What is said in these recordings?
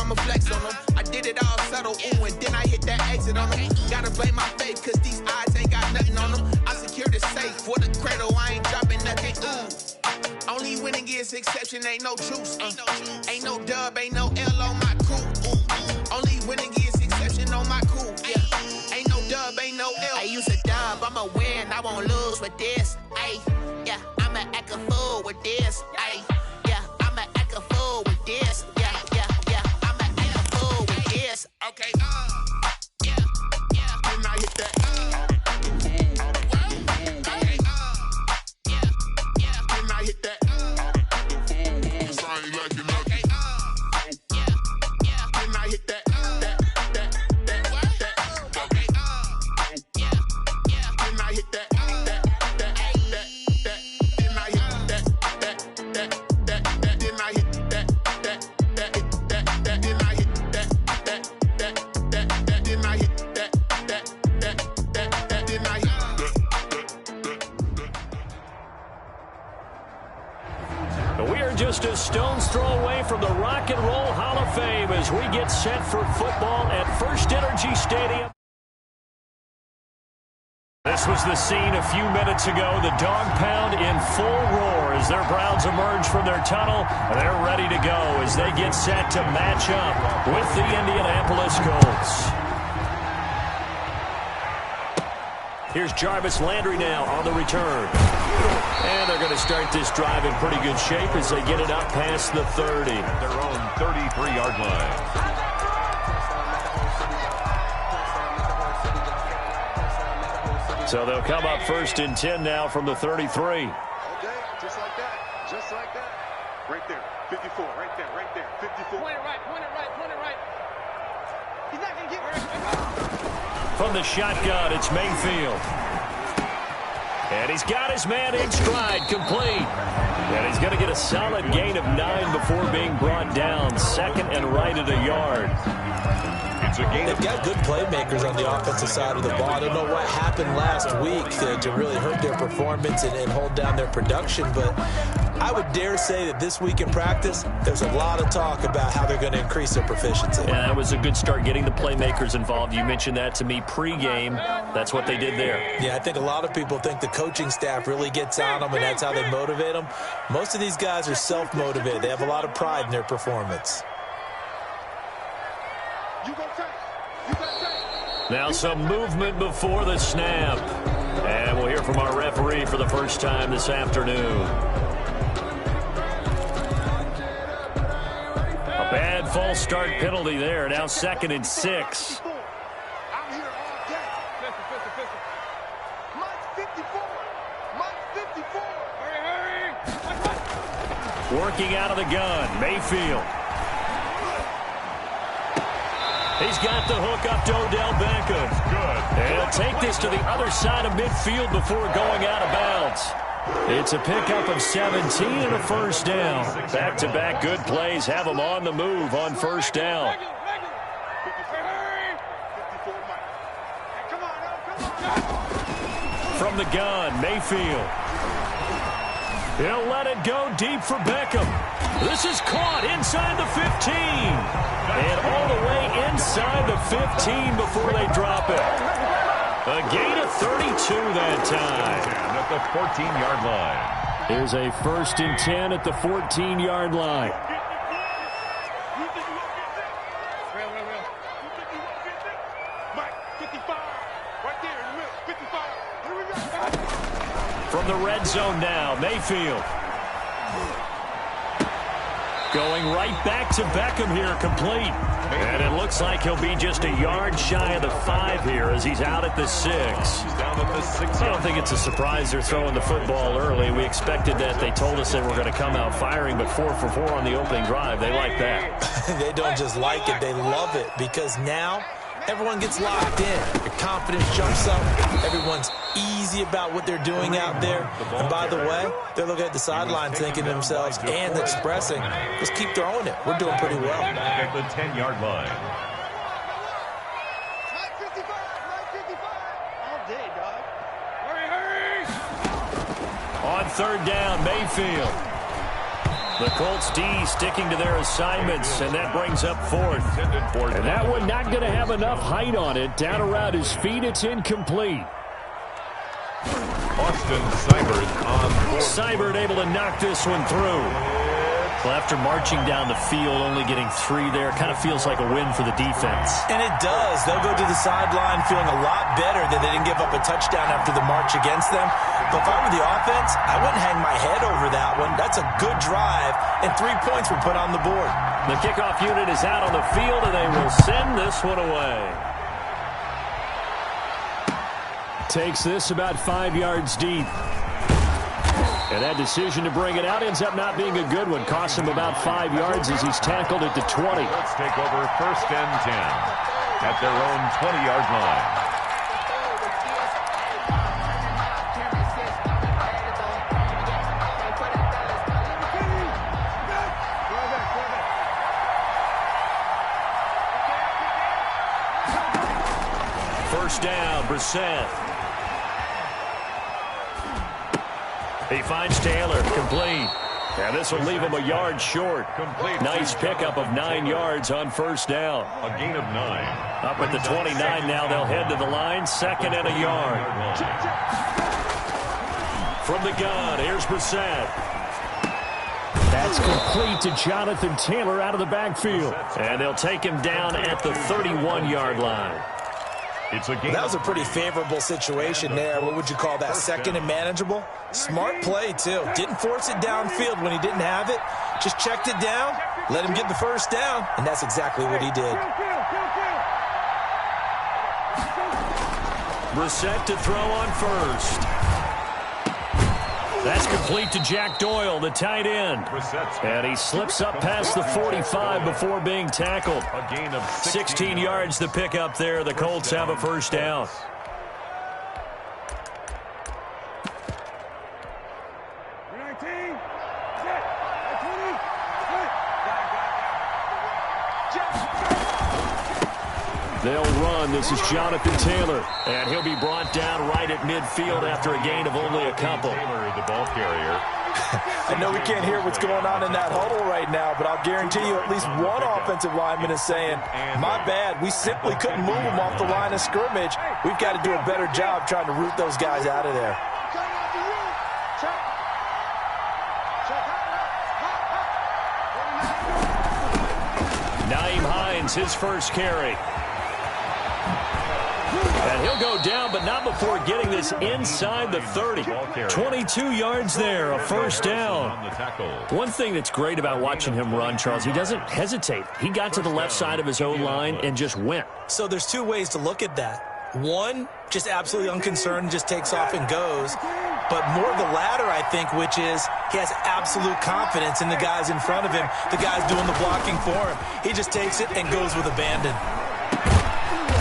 I'ma flex on them. I did it all subtle, ooh, and then I hit that exit on them. Gotta blame my faith, cause these eyes ain't got nothing on them. I secured the safe for the cradle, I ain't dropping nothing, ooh. Only winning is exception, ain't no truce. Ain't no dub, ain't no L on my crew, ooh. Only winning is exception on my crew, yeah. Ain't no dub, ain't no L. I use a dub, I'ma win, I won't lose with this, ayy. Yeah, I'ma act a fool with this, ayy. Yeah, I'ma act a fool with this, yeah, yeah, yeah. I'ma act a fool with this, okay, yeah, yeah. Then I hit that, okay, yeah, yeah. Then I hit that, sound like you know, okay, yeah, yeah. Then I hit that, okay, yeah, yeah. Then I hit that, We are just a stone's throw away from the Rock and Roll Hall of Fame as we get set for football at First Energy Stadium. This was the scene a few minutes ago. The dog pound in full roar as their Browns emerge from their tunnel. They're ready to go as they get set to match up with the Indianapolis Colts. Here's Jarvis Landry now on the return. And they're going to start this drive in pretty good shape as they get it up past the 30. Their own 33-yard line. So they'll come up 1st and 10 now from the 33. Okay, just like that. Just like that. Right there. 54. Right there. Right there. 54. Point it right. Point it right. Point it right. He's not going to get where. From the shotgun, it's Mayfield. And he's got his man in stride, complete. And he's going to get a solid gain of 9 before being brought down. 2nd and right at a yard. They've got good playmakers on the offensive side of the ball. I don't know what happened last week to really hurt their performance and hold down their production, but I would dare say that this week in practice, there's a lot of talk about how they're going to increase their proficiency. Yeah, that was a good start getting the playmakers involved. You mentioned that to me pregame. That's what they did there. Yeah, I think a lot of people think the coaching staff really gets on them, and that's how they motivate them. Most of these guys are self-motivated. They have a lot of pride in their performance. Now some movement before the snap. And we'll hear from our referee for the first time this afternoon. A bad false start penalty there. Now 2nd and 6. I'm here all day. Mike 54. Mike 54. Hurry. Working out of the gun, Mayfield. He's got the hook up to Odell Beckham. Good. And he'll take this to the other side of midfield before going out of bounds. It's a pickup of 17 and a first down. Back-to-back good plays have them on the move on first down. From the gun, Mayfield. He'll let it go deep for Beckham. This is caught inside the 15. And all the way inside the 15 before they drop it. A gain of 32 that time. And at the 14-yard line. Here's a 1st and 10 at the 14-yard line. From the red zone now, Mayfield. Going right back to Beckham here, complete. And it looks like he'll be just a yard shy of the 5 here as he's out at the 6. He's down at the 6. I don't think it's a surprise they're throwing the football early. We expected that. They told us they were going to come out firing, but 4 for 4 on the opening drive. They like that. They don't just like it, they love it, because now everyone gets locked in. Your confidence jumps up. Everyone's easy about what they're doing out there. And by the way, they're looking at the sideline thinking to themselves and expressing, just keep throwing it. We're doing pretty well. At the 10-yard line. All day, dog. Hurry, hurry. On 3rd down, Mayfield. The Colts D sticking to their assignments, and that brings up fourth. And that one not going to have enough height on it. Down around his feet, it's incomplete. Austin Seibert on fourth. Seibert able to knock this one through. Well, after marching down the field, only getting 3 there, kind of feels like a win for the defense. And it does. They'll go to the sideline feeling a lot better that they didn't give up a touchdown after the march against them. But if I were the offense, I wouldn't hang my head over that one. That's a good drive, and 3 points were put on the board. The kickoff unit is out on the field, and they will send this one away. Takes this about 5 yards deep. And that decision to bring it out ends up not being a good one. Costs him about 5 yards as he's tackled at the 20. Let's take over 1st and 10 at their own 20-yard line. First down, Brissett. He finds Taylor, complete. And this will leave him a yard short. Complete. Nice pickup of 9 yards on first down. A gain of 9. Up at the 29 now, they'll head to the line. 2nd and a yard. From the gun, here's Brissett. That's complete to Jonathan Taylor out of the backfield. And they'll take him down at the 31-yard line. That was a pretty favorable situation there. What would you call that? 2nd and manageable? Smart play, too. Didn't force it downfield when he didn't have it. Just checked it down, let him get the first down, and that's exactly what he did. Brissett to throw on first. That's complete to Jack Doyle, the tight end. And he slips up past the 45 before being tackled. A gain of 16 yards to pick up there. The Colts have a first down. They'll run. This is Jonathan Taylor. And he'll be brought down right at midfield after a gain of only a couple. Taylor, the ball carrier. I know we can't hear what's going on in that huddle right now, but I'll guarantee you at least one offensive lineman is saying, my bad, we simply couldn't move them off the line of scrimmage. We've got to do a better job trying to root those guys out of there. Nyheim Hines, his first carry. And he'll go down, but not before getting this inside the 30. 22 yards there, a first down. One thing that's great about watching him run, Charles, he doesn't hesitate. He got to the left side of his own line and just went. So there's 2 ways to look at that. One, just absolutely unconcerned, just takes off and goes. But more the latter, I think, which is he has absolute confidence in the guys in front of him, the guys doing the blocking for him. He just takes it and goes with abandon.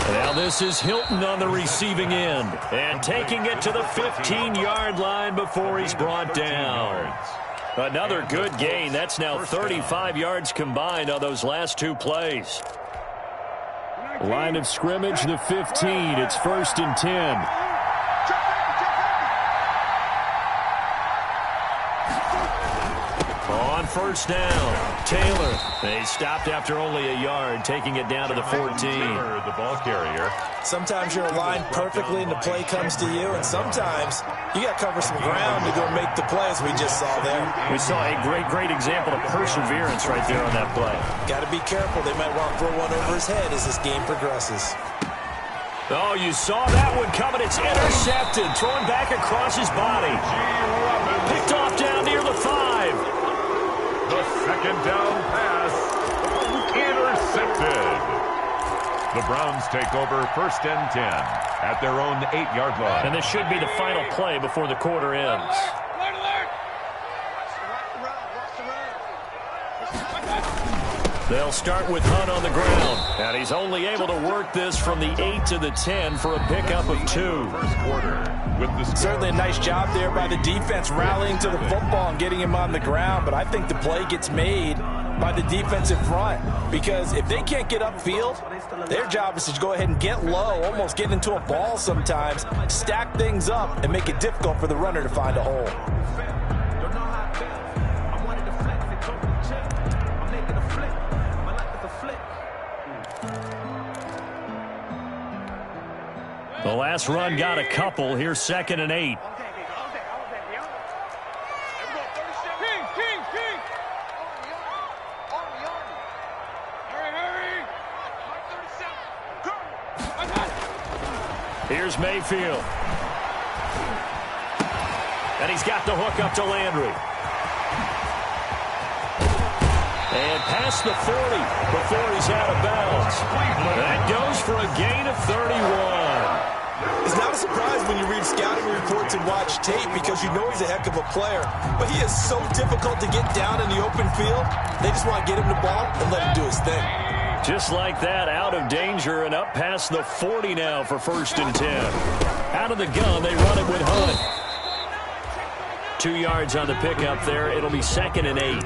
Now this is Hilton on the receiving end. And taking it to the 15-yard line before he's brought down. Another good gain. That's now 35 yards combined on those last 2 plays. Line of scrimmage, the 15. It's 1st and 10. On first down, Taylor. They stopped after only a yard, taking it down to the 14. The ball carrier. Sometimes you're aligned perfectly and the play comes to you, and sometimes you got to cover some ground to go make the play, as we just saw there. We saw a great example of perseverance right there on that play. Got to be careful. They might want to throw one over his head as this game progresses. Oh, you saw that one coming. It's intercepted, thrown back across his body. Picked off down near the 5. The 2nd down pass intercepted. The Browns take over 1st and 10 at their own 8-yard line. And this should be the final play before the quarter ends. They'll start with Hunt on the ground. And he's only able to work this from the 8 to the 10 for a pickup of 2. First quarter. Certainly a nice job there by the defense rallying to the football and getting him on the ground, but I think the play gets made by the defensive front, because if they can't get upfield, their job is to go ahead and get low, almost get into a ball sometimes, stack things up, and make it difficult for the runner to find a hole. The last run got a couple. Here's 2nd and 8. Here's Mayfield. And he's got the hook up to Landry. And past the 40 before he's out of bounds. That goes for a gain of 31. It's not a surprise when you read scouting reports and watch tape because you know he's a heck of a player. But he is so difficult to get down in the open field. They just want to get him the ball and let him do his thing. Just like that, out of danger and up past the 40 now for 1st and 10. Out of the gun, they run it with Hunt. 2 yards on the pickup there. It'll be 2nd and 8.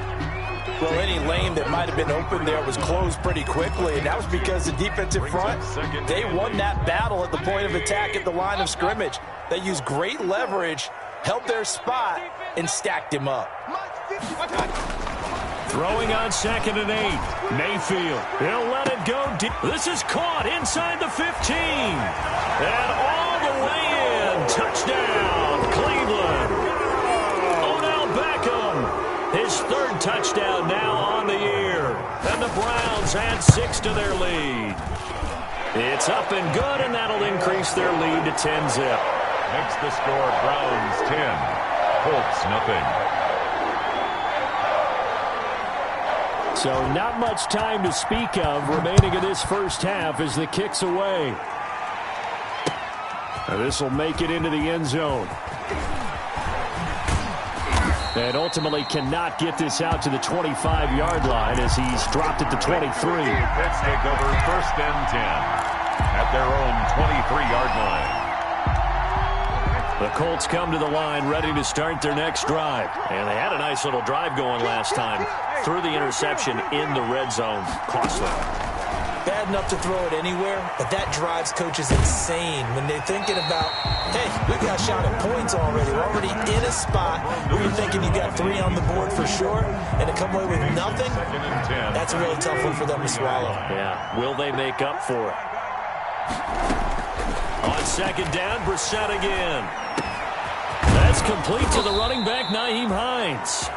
Well, any lane that might have been open there was closed pretty quickly, and that was because the defensive front, they won that battle at the point of attack at the line of scrimmage. They used great leverage, held their spot, and stacked him up. Throwing on 2nd and 8. Mayfield. He'll let it go deep. This is caught inside the 15. And all the way in. Touchdown, Cleveland. Odell Beckham. His 3rd touchdown now on the year. And the Browns add 6 to their lead. It's up and good, and that'll increase their lead to 10-zip. Makes the score Browns 10, Colts nothing. So not much time to speak of remaining in this first half as the kick's away. This will make it into the end zone. And ultimately cannot get this out to the 25-yard line as he's dropped at the 23. Let's take over 1st and 10 at their own 23-yard line. The Colts come to the line ready to start their next drive. And they had a nice little drive going last time. Threw the interception in the red zone. Costly. Bad enough to throw it anywhere, but that drives coaches insane when they're thinking about, hey, we got shot at points already. We're already in a spot where you're thinking you got 3 on the board for sure, and to come away with nothing, that's a really tough one for them to swallow. Yeah, will they make up for it? On 2nd down, Brissett again. That's complete to the running back, Nyheim Hines.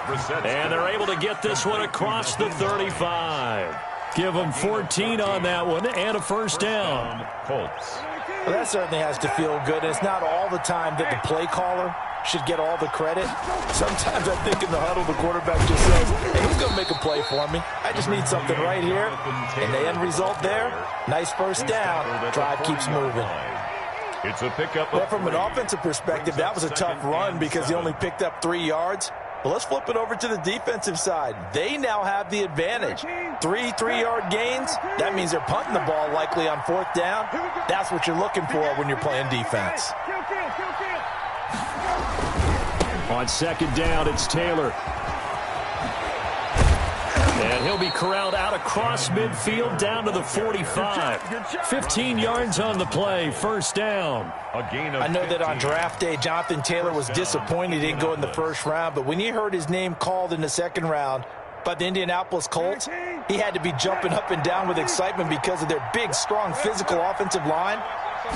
And they're able to get this one across the 35. Give them 14 on that one and a 1st down. Colts. Well, that certainly has to feel good. And it's not all the time that the play caller should get all the credit. Sometimes I think in the huddle, the quarterback just says, hey, who's going to make a play for me? I just need something right here. And the end result there, nice 1st down. Drive keeps moving. It's a pickup. But from an offensive perspective, that was a tough run because he only picked up 3 yards. But let's flip it over to the defensive side. They now have the advantage. 3 3-yard gains. That means they're punting the ball likely on 4th down. That's what you're looking for when you're playing defense. On 2nd down, it's Taylor. And he'll be corralled out across midfield down to the 45. 15 yards on the play, 1st down. I know that on draft day, Jonathan Taylor was disappointed he didn't go in the 1st round, but when he heard his name called in the 2nd round by the Indianapolis Colts, he had to be jumping up and down with excitement because of their big, strong, physical offensive line.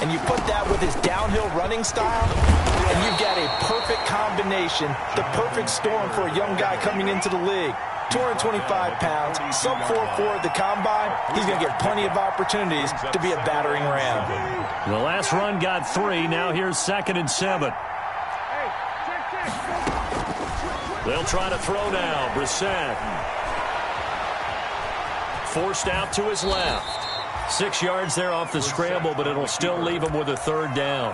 And you put that with his downhill running style, and you've got a perfect combination, the perfect storm for a young guy coming into the league. 225 pounds, sub 4.4 at the combine. He's going to get plenty of opportunities to be a battering ram. The last run got 3. Now here's 2nd and 7. They'll try to throw now. Brissett. Forced out to his left. 6 yards there off the scramble, but it'll still leave him with a 3rd down.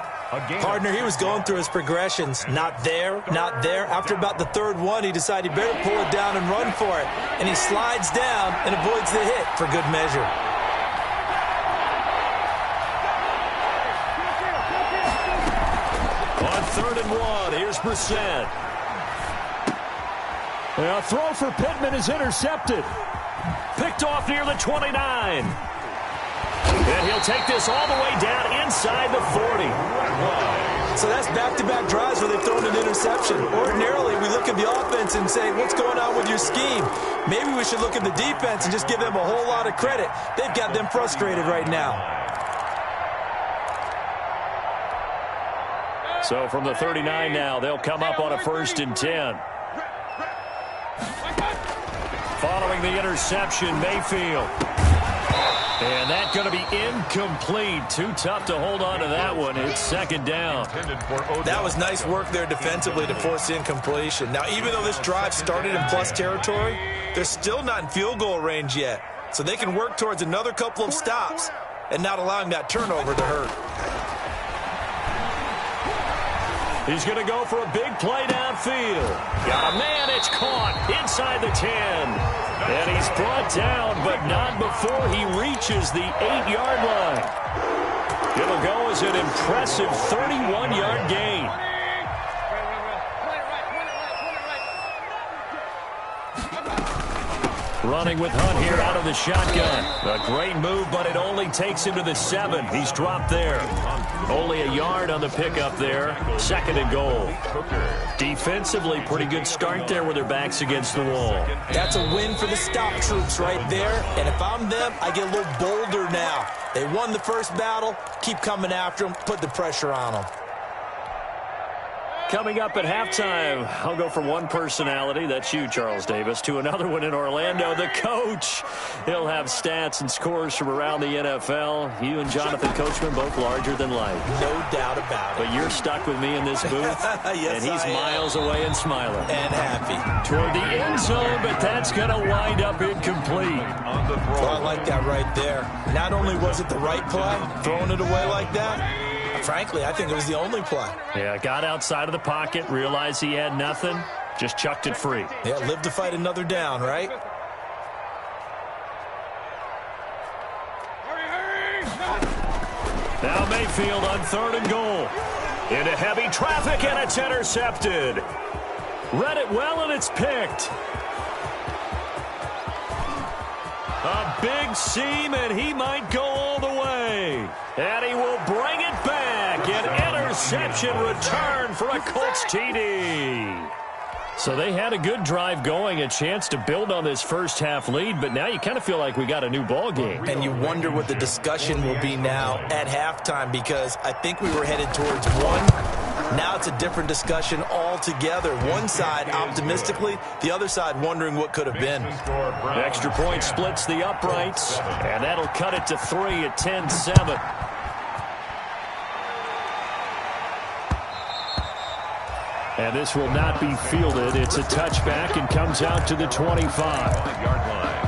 Partner, he was going through his progressions. Not there, not there. After about the 3rd one, he decided he better pull it down and run for it. And he slides down and avoids the hit for good measure. On 3rd and 1, here's Brissett. A throw for Pittman is intercepted. Picked off near the 29. And he'll take this all the way down inside the 40. So that's back-to-back drives where they've thrown an interception. Ordinarily, we look at the offense and say, what's going on with your scheme? Maybe we should look at the defense and just give them a whole lot of credit. They've got them frustrated right now. So from the 39 now, they'll come up on a 1st and 10. Following the interception, Mayfield. And that's going to be incomplete. Too tough to hold on to that one. It's 2nd down. That was nice work there defensively to force incompletion. Now, even though this drive started in plus territory, they're still not in field goal range yet. So they can work towards another couple of stops and not allowing that turnover to hurt. He's going to go for a big play downfield. Got a man, it's caught inside the 10. And he's brought down, but not before he reaches the 8-yard line. It'll go as an impressive 31-yard gain. Running with Hunt here out of the shotgun. A great move, but it only takes him to the 7. He's dropped there. Only a yard on the pickup there. 2nd and goal. Defensively, pretty good start there with their backs against the wall. That's a win for the stop troops right there. And if I'm them, I get a little bolder now. They won the first battle. Keep coming after them. Put the pressure on them. Coming up at halftime, I'll go from one personality, that's you, Charles Davis, to another one in Orlando, the coach. He'll have stats and scores from around the NFL. You and Jonathan Coachman, both larger than life. No doubt about it. But you're stuck with me in this booth, yes, and he's miles away and smiling. And happy. Toward the end zone, but that's going to wind up incomplete. Well, I like that right there. Not only was it the right play, throwing it away like that, frankly, I think it was the only play. Yeah, got outside of the pocket, realized he had nothing, just chucked it free. Yeah, live to fight another down, right? Now Mayfield on 3rd and goal. Into heavy traffic, and it's intercepted. Read it well, and it's picked. A big seam, and he might go all the way. And he will bring it back. An interception return for a Colts TD. So they had a good drive going, a chance to build on this first half lead, but now you kind of feel like we got a new ball game. And you wonder what the discussion will be now at halftime, because I think we were headed towards one. Now it's a different discussion altogether. One side optimistically, the other side wondering what could have been. Extra point splits the uprights, and that'll cut it to 3 at 10-7. And this will not be fielded. It's a touchback and comes out to the 25-yard line.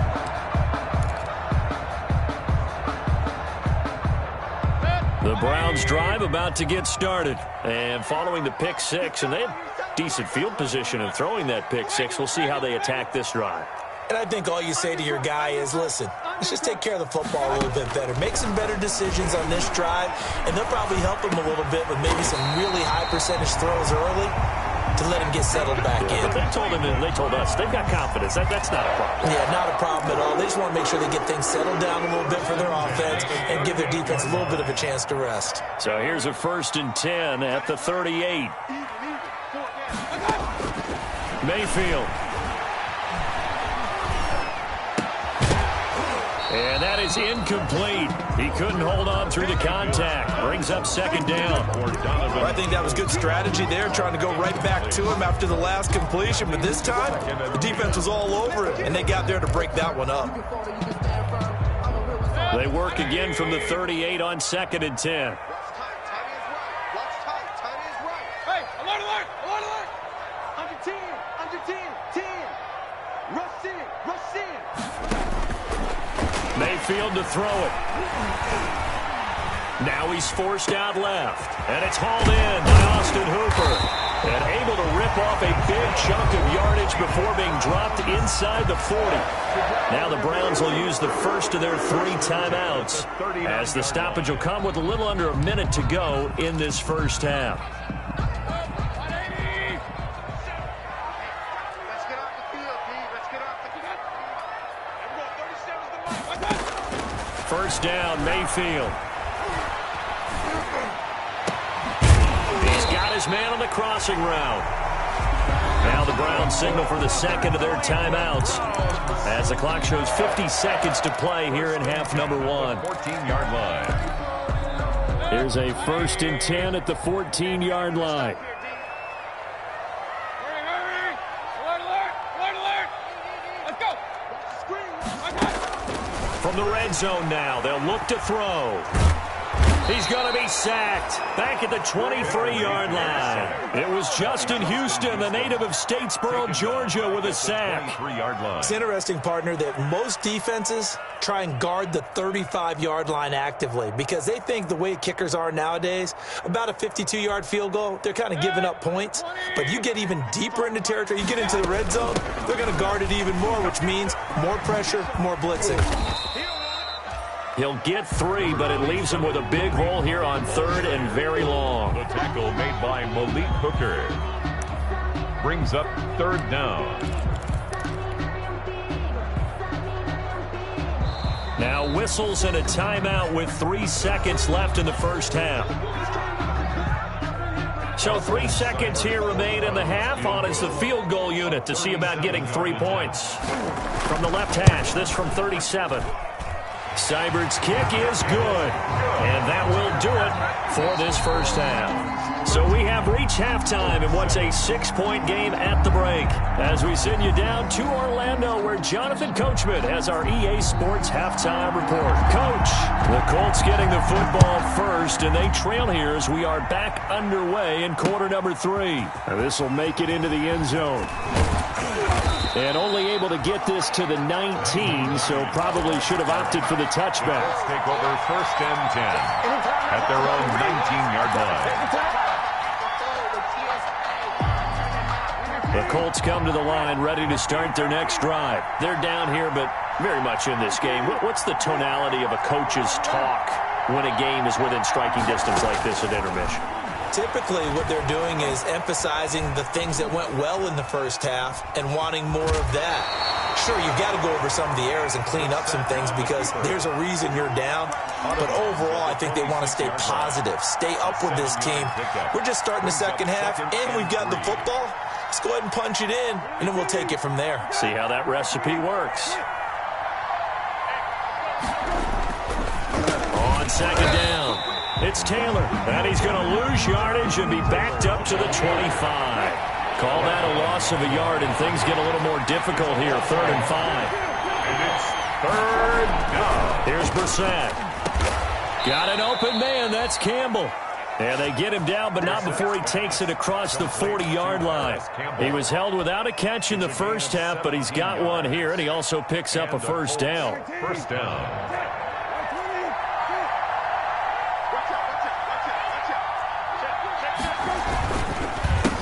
The Browns drive about to get started. And following the pick six, and they have decent field position in throwing that pick six. We'll see how they attack this drive. And I think all you say to your guy is, listen, let's just take care of the football a little bit better. Make some better decisions on this drive, and they'll probably help him a little bit with maybe some really high percentage throws early to let him get settled back in. But they told him, and they told us, they've got confidence. That's not a problem. Yeah, not a problem at all. They just want to make sure they get things settled down a little bit for their offense and give their defense a little bit of a chance to rest. So here's a 1st and 10 at the 38. Mayfield. And that is incomplete. He couldn't hold on through the contact. Brings up 2nd down. Well, I think that was good strategy there, trying to go right back to him after the last completion. But this time, the defense was all over it, and they got there to break that one up. They work again from the 38 on 2nd and 10. Mayfield to throw it. Now he's forced out left. And it's hauled in by Austin Hooper. And able to rip off a big chunk of yardage before being dropped inside the 40. Now the Browns will use the first of their 3 timeouts, as the stoppage will come with a little under a minute to go in this first half. First down, Mayfield. He's got his man on the crossing route. Now the Browns signal for the second of their timeouts, as the clock shows 50 seconds to play here in half number 1. 14-yard line. Here's a 1st and 10 at the 14-yard line. From the red zone now, they'll look to throw. He's going to be sacked back at the 23-yard line. It was Justin Houston, the native of Statesboro, Georgia, with a sack. It's interesting, partner, that most defenses try and guard the 35-yard line actively because they think the way kickers are nowadays, about a 52-yard field goal, they're kind of giving up points. But you get even deeper into territory, you get into the red zone, they're going to guard it even more, which means more pressure, more blitzing. He'll get 3, but it leaves him with a big hole here on 3rd and very long. The tackle made by Malik Hooker brings up 3rd down. Now whistles and a timeout with 3 seconds left in the first half. So 3 seconds here remain in the half. On is the field goal unit to see about getting 3 points. From the left hash, this from 37. Seibert's kick is good, and that will do it for this first half. So we have reached halftime in what's a 6-point game at the break as we send you down to Orlando where Jonathan Coachman has our EA Sports halftime report. Coach, the Colts getting the football first, and they trail here as we are back underway in quarter number 3. This will make it into the end zone. And only able to get this to the 19, so probably should have opted for the touchback. Let's take over 1st and 10 at their own 19-yard line. The Colts come to the line ready to start their next drive. They're down here, but very much in this game. What's the tonality of a coach's talk when a game is within striking distance like this at intermission? Typically, what they're doing is emphasizing the things that went well in the first half and wanting more of that. Sure, you've got to go over some of the errors and clean up some things because there's a reason you're down. But overall, I think they want to stay positive, stay up with this team. We're just starting the second half, and we've got the football. Let's go ahead and punch it in, and then we'll take it from there. See how that recipe works. On 2nd down. It's Taylor, and he's going to lose yardage and be backed up to the 25. Call that a loss of a yard, and things get a little more difficult here, 3rd and 5. And it's 3rd down. Here's Brissett. Got an open man, that's Campbell. And they get him down, but not before he takes it across the 40-yard line. He was held without a catch in the first half, but he's got one here, and he also picks up a 1st down. 1st down.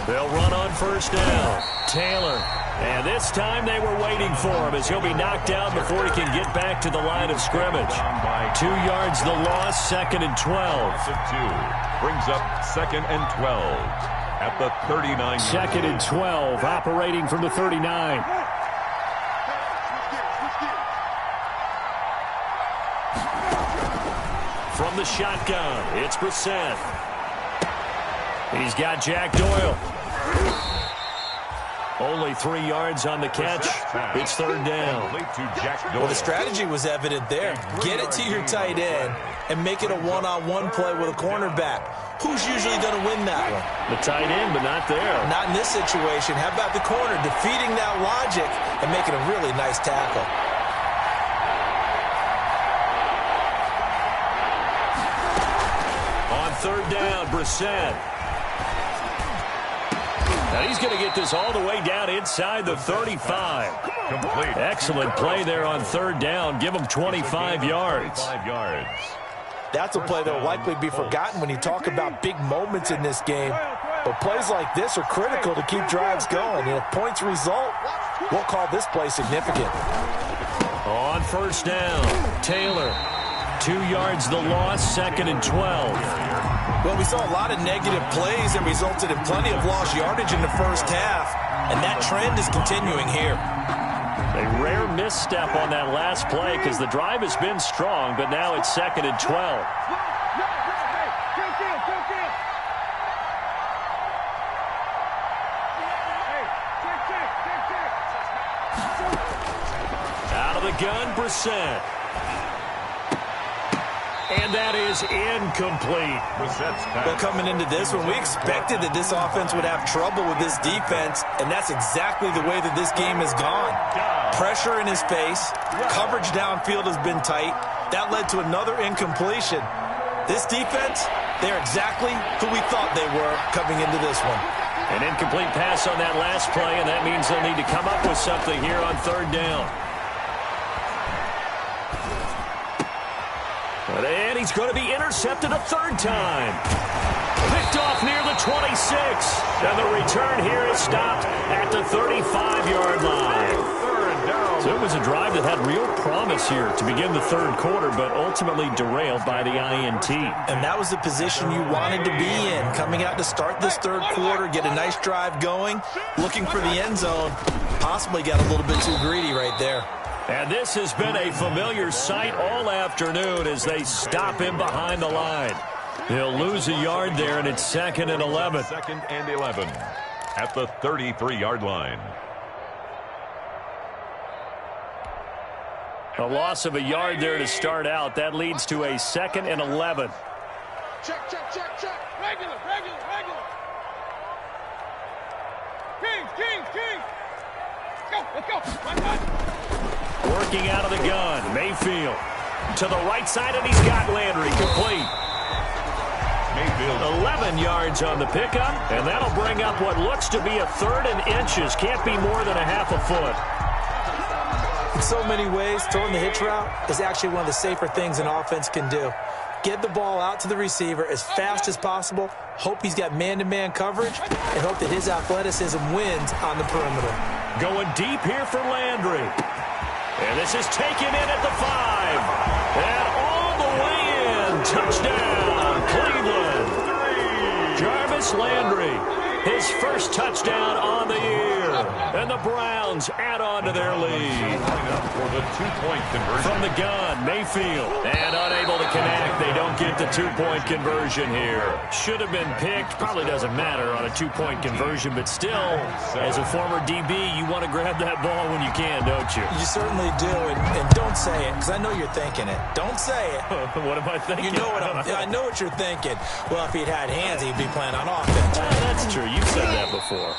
They'll run on 1st down. Taylor. And this time they were waiting for him as he'll be knocked down before he can get back to the line of scrimmage. 2 yards the loss, 2nd and 12. Brings up 2nd and 12 at the 39. 2nd and 12, operating from the 39. From the shotgun, it's Brissett. He's got Jack Doyle. Only 3 yards on the catch. It's 3rd down. Well, the strategy was evident there. Get it to your tight end and make it a one-on-one play with a cornerback. Who's usually going to win that one? The tight end, but not there. Not in this situation. How about the corner defeating that logic and making a really nice tackle? On 3rd down, Brissett. Now he's going to get this all the way down inside the 35. Complete. Excellent play there on 3rd down. Give him 25 yards. That's a play that will likely be forgotten when you talk about big moments in this game. But plays like this are critical to keep drives going. And if points result, we'll call this play significant. On 1st down, Taylor. 2 yards the loss, 2nd and 12. Well, we saw a lot of negative plays that resulted in plenty of lost yardage in the first half, and that trend is continuing here. A rare misstep on that last play because the drive has been strong, but now it's 2nd and 12. Out of the gun, Brissett. And that is incomplete. Well, coming into this one, we expected that this offense would have trouble with this defense, and that's exactly the way that this game has gone. Pressure in his face, coverage downfield has been tight. That led to another incompletion. This defense, they're exactly who we thought they were coming into this one. An incomplete pass on that last play, and that means they'll need to come up with something here on third down. And he's going to be intercepted a third time. Picked off near the 26. And the return here is stopped at the 35-yard line. So it was a drive that had real promise here to begin the third quarter, but ultimately derailed by the INT. And that was the position you wanted to be in, coming out to start this third quarter, get a nice drive going, looking for the end zone. Possibly got a little bit too greedy right there. And this has been a familiar sight all afternoon as they stop him behind the line. He'll lose a yard there, and it's 2nd and 11. 2nd and 11 at the 33-yard line. A loss of a yard there to start out. That leads to a 2nd and 11. Check. Regular. Kings. Let's go. One touch. Working out of the gun, Mayfield to the right side, and he's got Landry complete. Mayfield 11 yards on the pickup, and that'll bring up what looks to be a 3rd and inches. Can't be more than a half a foot. In so many ways, throwing the hitch route is actually one of the safer things an offense can do. Get the ball out to the receiver as fast as possible, hope he's got man-to-man coverage, and hope that his athleticism wins on the perimeter. Going deep here for Landry. And this is taken in at the 5. And all the way in. Touchdown, Cleveland. Jarvis Landry, his first touchdown on the year. And the Browns add on to their lead. For the 2-point conversion. From the gun, Mayfield. And unable to connect. They don't get the 2-point conversion here. Should have been picked. Probably doesn't matter on a 2-point conversion. But still, as a former DB, you want to grab that ball when you can, don't you? You certainly do. And don't say it, because I know you're thinking it. Don't say it. What am I thinking? You know what I know what you're thinking. Well, if he'd had hands, he'd be playing on offense. That's true. You've said that before.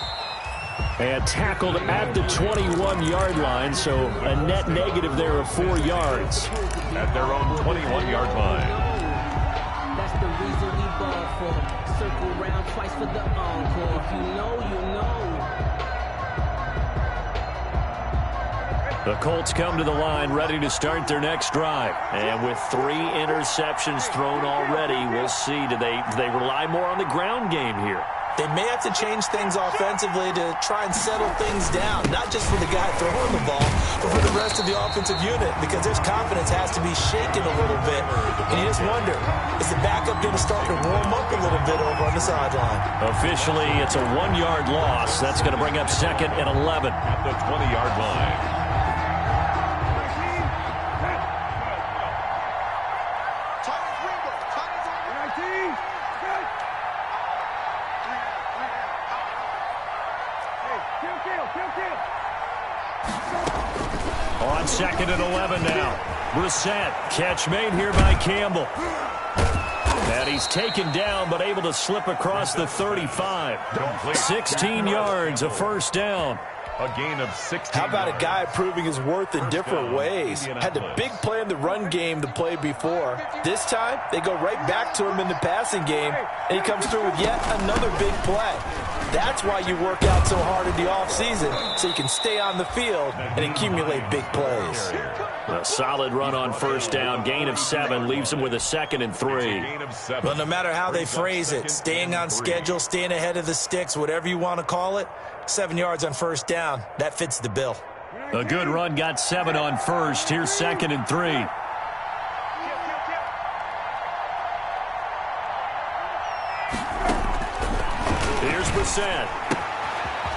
And tackled at the 21-yard line, so a net negative there of 4 yards. At their own 21-yard line. That's the reason we ball for. Circle round twice for the encore. If you know, you know. The Colts come to the line ready to start their next drive. And with 3 interceptions thrown already, we'll see. Do they rely more on the ground game here? They may have to change things offensively to try and settle things down, not just for the guy throwing the ball, but for the rest of the offensive unit, because their confidence has to be shaken a little bit. And you just wonder, is the backup going to start to warm up a little bit over on the sideline? Officially, it's a 1-yard loss. That's going to bring up 2nd and 11. At the 20-yard line. On 2nd and 11 now. Brissett, catch made here by Campbell. And he's taken down, but able to slip across the 35. 16 yards, a first down. A gain of 16. How about a guy proving his worth in different ways? Had the big play in the run game to play before. This time, they go right back to him in the passing game, and he comes through with yet another big play. That's why you work out so hard in the offseason, so you can stay on the field and accumulate big plays. A solid run on first down. Gain of 7 leaves him with a 2nd and 3. Well, no matter how they phrase it, staying on schedule, staying ahead of the sticks, whatever you want to call it, 7 yards on first down, that fits the bill. A good run got 7 on first. Here's 2nd and 3. Here's Brissett.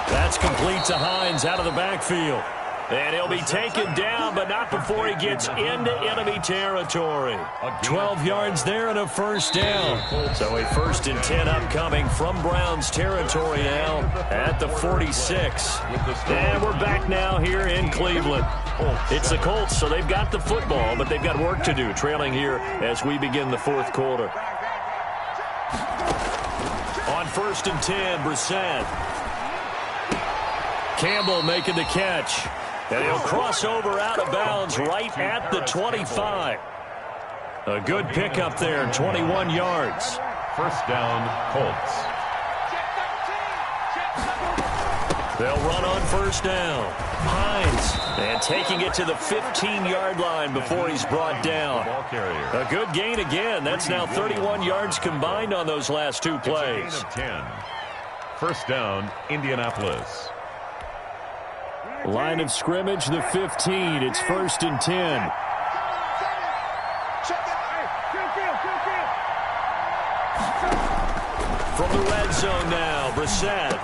That's complete to Hines out of the backfield. And he'll be taken down, but not before he gets into enemy territory. 12 yards there and a first down. So a 1st and 10 upcoming from Browns territory now at the 46. And we're back now here in Cleveland. It's the Colts, so they've got the football, but they've got work to do, trailing here as we begin the 4th quarter. On 1st and 10, Brissett. Campbell making the catch. And he'll cross over out of bounds right at the 25. A good pickup there, 21 yards. First down, Colts. They'll run on first down. Hines, and taking it to the 15-yard line before he's brought down. A good gain again. That's now 31 yards combined on those last 2 plays. It's a gain of 10. First down, Indianapolis. Line of scrimmage, the 15. It's 1st and 10. From the red zone now, Brissett.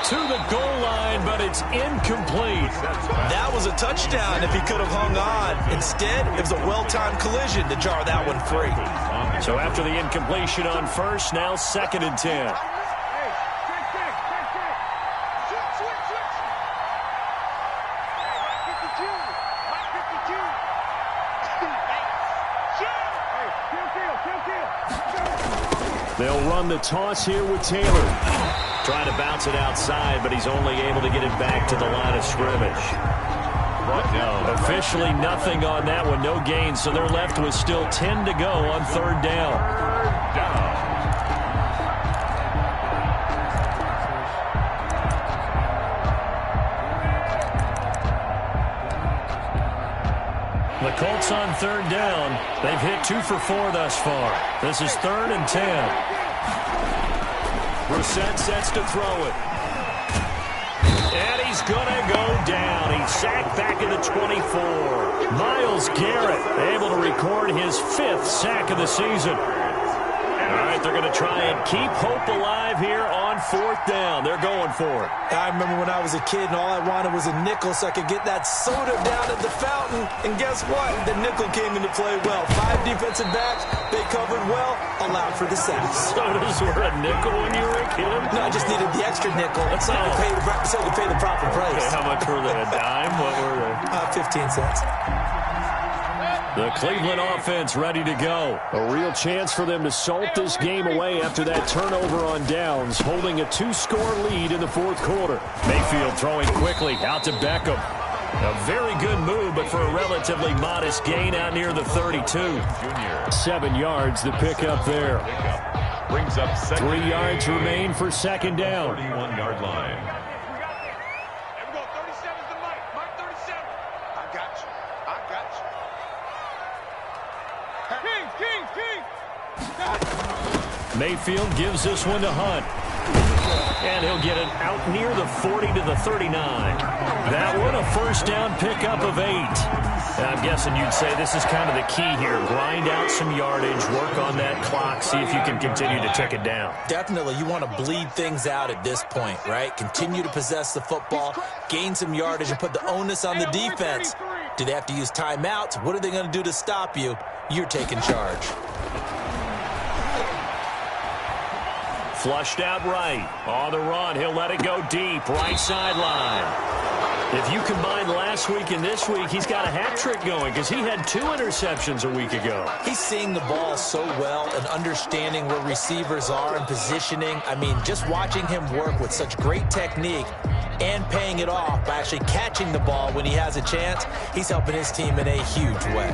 To the goal line, but it's incomplete. That was a touchdown if he could have hung on. Instead, it was a well-timed collision to jar that one free. So after the incompletion on first, now 2nd and 10. They'll run the toss here with Taylor. Trying to bounce it outside, but he's only able to get it back to the line of scrimmage. Officially nothing on that one, no gain, so they're left with still 10 to go on 3rd down. The Colts on 3rd down. They've hit 2 for 4 thus far. This is 3rd and 10. Brissett sets to throw it. And he's going to go down. He's sacked back at the 24. Myles Garrett able to record his 5th sack of the season. All right, they're going to try and keep hope alive here on 4th down. They're going for it. I remember when I was a kid and all I wanted was a nickel so I could get that soda down at the fountain. And guess what? The nickel came into play well. 5 defensive backs, they covered well, allowed for the sacks. Sodas were a nickel when you were a kid? No, I just needed the extra nickel so I could pay the proper price. Okay, how much were they? A dime? What were they? 15 cents. The Cleveland offense ready to go. A real chance for them to salt this game away after that turnover on downs, holding a 2-score lead in the 4th quarter. Mayfield throwing quickly out to Beckham. A very good move, but for a relatively modest gain out near the 32. 7 yards, the pickup there. Brings up 3 yards remain for 2nd down. 31-yard line. There we go. 37's the mic. Mark 37. I got you. Mayfield gives this one to Hunt. And he'll get it out near the 40 to the 39. That one a 1st down pickup of 8. And I'm guessing you'd say this is kind of the key here. Grind out some yardage, work on that clock, see if you can continue to tick it down. Definitely, you want to bleed things out at this point, right? Continue to possess the football, gain some yardage, and put the onus on the defense. Do they have to use timeouts? What are they going to do to stop you? You're taking charge. Flushed out right. On the run, he'll let it go deep. Right sideline. If you combine last week and this week, he's got a hat trick going because he had 2 interceptions a week ago. He's seeing the ball so well and understanding where receivers are and positioning. I mean, just watching him work with such great technique and paying it off by actually catching the ball when he has a chance, he's helping his team in a huge way.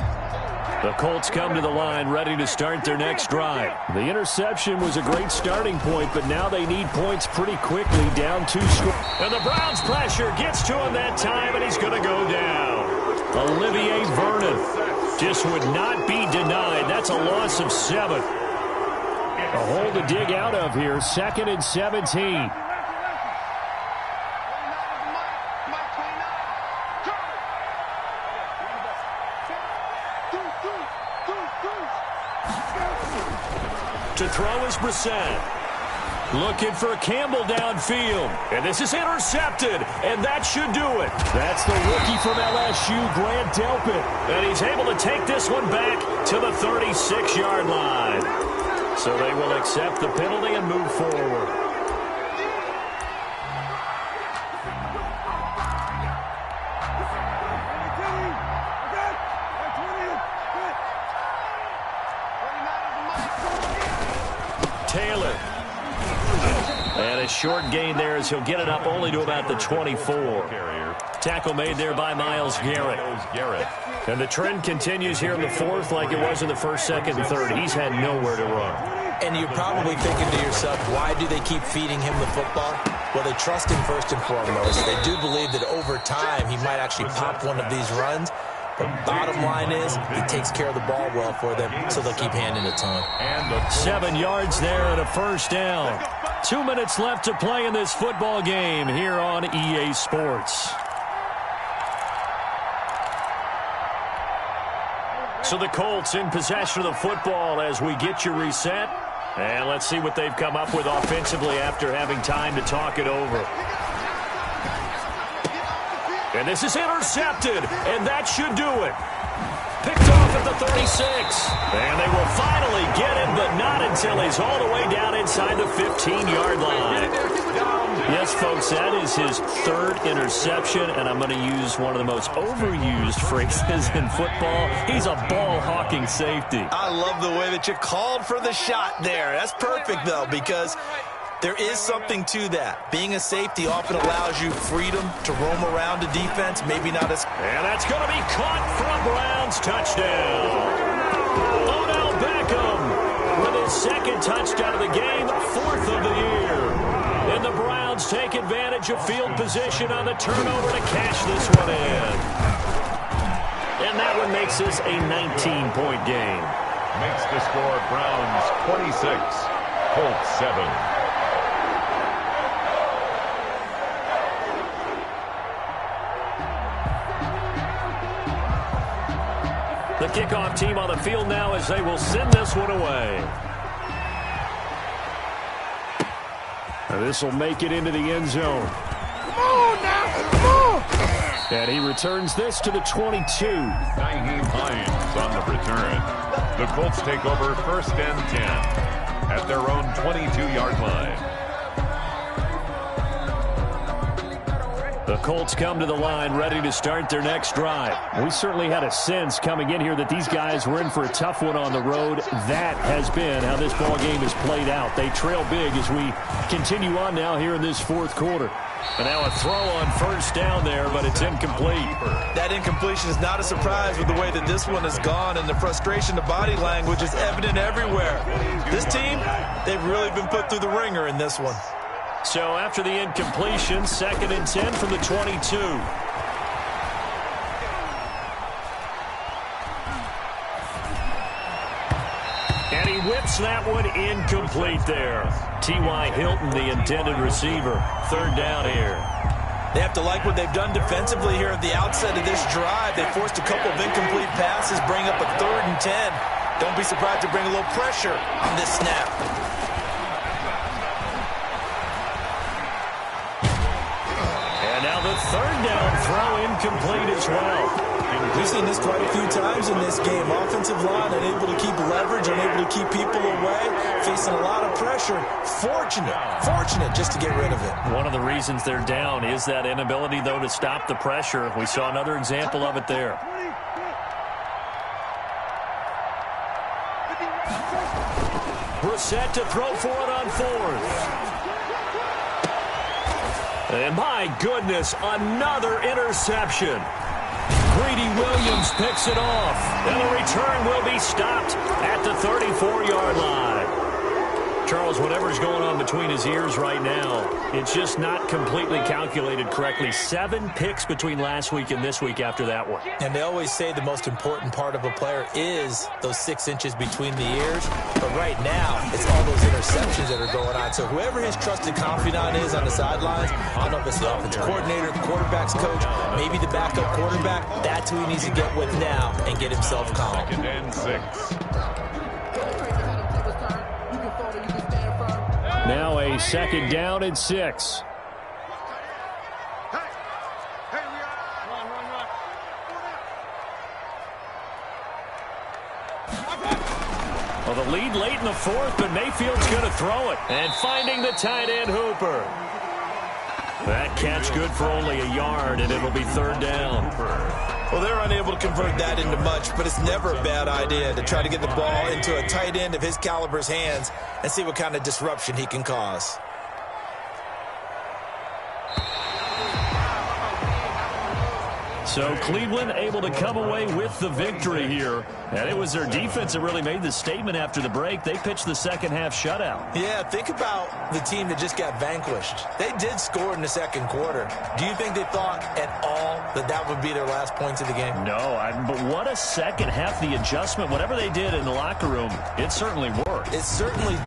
The Colts come to the line ready to start their next drive. The interception was a great starting point, but now they need points pretty quickly, down 2 scores. And the Browns pressure gets to him that time, and he's going to go down. Olivier Vernon just would not be denied. That's a loss of 7. A hole to dig out of here, 2nd and 17. To throw is Brissett. Looking for Campbell downfield. And this is intercepted. And that should do it. That's the rookie from LSU, Grant Delpit. And he's able to take this one back to the 36-yard line. So they will accept the penalty and move forward. Taylor. And a short gain there as he'll get it up only to about the 24. Tackle made there by Myles Garrett. And the trend continues here in the fourth like it was in the first, second, and third. He's had nowhere to run. And you're probably thinking to yourself, why do they keep feeding him the football? Well, they trust him first and foremost. They do believe that over time he might actually pop one of these runs. But bottom line is, he takes care of the ball well for them, so they'll keep handing it to him. 7 yards there and a first down. 2 minutes left to play in this football game here on EA Sports. So the Colts in possession of the football as we get you reset. And let's see what they've come up with offensively after having time to talk it over. And this is intercepted, and that should do it. Picked off at the 36. And they will finally get him, but not until he's all the way down inside the 15-yard line. Yes, folks, that is his third interception, and I'm going to use one of the most overused phrases in football. He's a ball-hawking safety. I love the way that you called for the shot there. That's perfect, though, because there is something to that. Being a safety often allows you freedom to roam around a defense, maybe not as... And that's going to be caught for a Browns touchdown. Odell Beckham with his second touchdown of the game, fourth of the year. And the Browns take advantage of field position on the turnover to cash this one in. And that one makes this a 19-point game. Makes the score Browns 26, Colts 7. The kickoff team on the field now as they will send this one away. This will make it into the end zone. Come on now, come on! And he returns this to the 22. Nyheim Hines on the return. The Colts take over first and 10 at their own 22-yard line. The Colts come to the line ready to start their next drive. We certainly had a sense coming in here that these guys were in for a tough one on the road. That has been how this ball game has played out. They trail big as we continue on now here in this fourth quarter. And now a throw on first down there, but it's incomplete. That incompletion is not a surprise with the way that this one has gone, and the frustration, the body language is evident everywhere. This team, they've really been put through the ringer in this one. So after the incompletion, 2nd and 10 from the 22. And he whips that one incomplete there. T.Y. Hilton, the intended receiver. 3rd down here. They have to like what they've done defensively here at the outset of this drive. They forced a couple of incomplete passes, bring up a 3rd and 10. Don't be surprised to bring a little pressure on this snap. The 3rd down throw incomplete as well. We've seen this quite a few times in this game. Offensive line unable to keep leverage, unable to keep people away, facing a lot of pressure. Fortunate just to get rid of it. One of the reasons they're down is that inability, though, to stop the pressure. We saw another example of it there. Brissett to throw for it on 4th. And my goodness, another interception. Greedy Williams picks it off. And the return will be stopped at the 34-yard line. Charles, whatever's going on between his ears right now, it's just not completely calculated correctly. 7 picks between last week and this week after that one. And they always say the most important part of a player is those 6 inches between the ears. But right now, it's all those interceptions that are going on. So whoever his trusted confidant is on the sidelines, I don't know if it's the offensive coordinator, the quarterback's coach, maybe the backup quarterback, that's who he needs to get with now and get himself calm. 2nd and 6. Now a second down and 6. Well, the lead late in the fourth, but Mayfield's going to throw it. And finding the tight end, Hooper. That catch good for only a yard, and it'll be third down. Well, they're unable to convert that into much, but it's never a bad idea to try to get the ball into a tight end of his caliber's hands and see what kind of disruption he can cause. So Cleveland able to come away with the victory here. And it was their defense that really made the statement after the break. They pitched the second half shutout. Yeah, think about the team that just got vanquished. They did score in the second quarter. Do you think they thought at all that that would be their last points of the game? No, but what a second half, the adjustment, whatever they did in the locker room, it certainly worked. It certainly